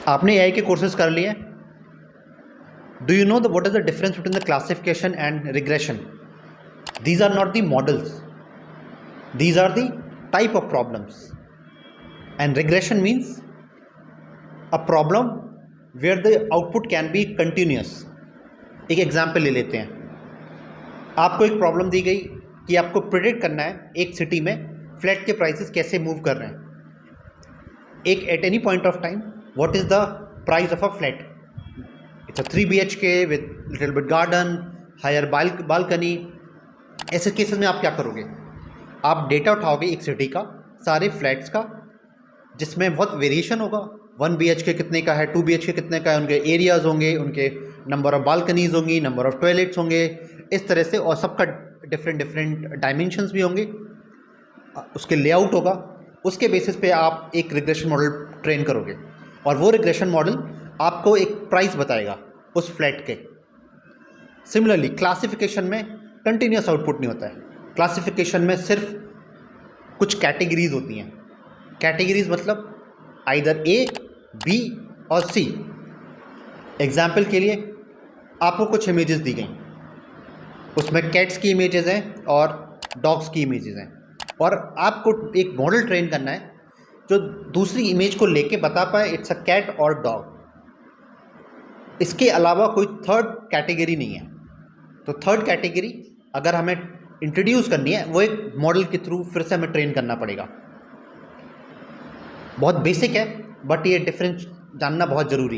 आपने एआई के कोर्सेज कर लिए? Do you know the what is the difference between the classification and regression? These are not the models. These are the type of problems. And regression means a problem where the output can be continuous. एक example ले लेते हैं. आपको एक problem दी गई कि आपको predict करना है एक सिटी में फ्लैट के प्राइसेस कैसे मूव कर रहे हैं. एक at any point of time what is the price of a flat. It's a 3 BHK with little bit garden, higher balcony. ऐसे केसेस में आप क्या करोगे? आप डेटा उठाओगे एक सिटी का, सारे फ्लैट्स का, जिसमें बहुत वेरिएशन होगा. 1 BHK कितने का है, 2 BHK कितने का है, उनके एरियाज़ होंगे, उनके नंबर ऑफ़ बालकनीज़ होंगी, नंबर ऑफ़ टॉयलेट्स होंगे, इस तरह से. और सबका डिफरेंट डायमेंशंस भी होंगे, उसके लेआउट होगा. उसके बेसिस पे आप एक रिग्रेशन मॉडल ट्रेन करोगे और वो रिग्रेशन मॉडल आपको एक प्राइस बताएगा उस फ्लैट के. सिमिलरली क्लासिफिकेशन में कंटिन्यूस आउटपुट नहीं होता है. क्लासिफिकेशन में सिर्फ कुछ कैटेगरीज होती हैं. कैटेगरीज मतलब आइदर A, B और C. एग्जाम्पल के लिए आपको कुछ इमेजेस दी गई, उसमें कैट्स की इमेजेस हैं और डॉग्स की इमेजेस हैं, और आपको एक मॉडल ट्रेन करना है जो दूसरी इमेज को लेके बता पाए इट्स अ कैट और डॉग. इसके अलावा कोई थर्ड कैटेगरी नहीं है. तो थर्ड कैटेगरी अगर हमें इंट्रोड्यूस करनी है वो एक मॉडल के थ्रू फिर से हमें ट्रेन करना पड़ेगा. बहुत बेसिक है बट ये डिफरेंस जानना बहुत ज़रूरी है.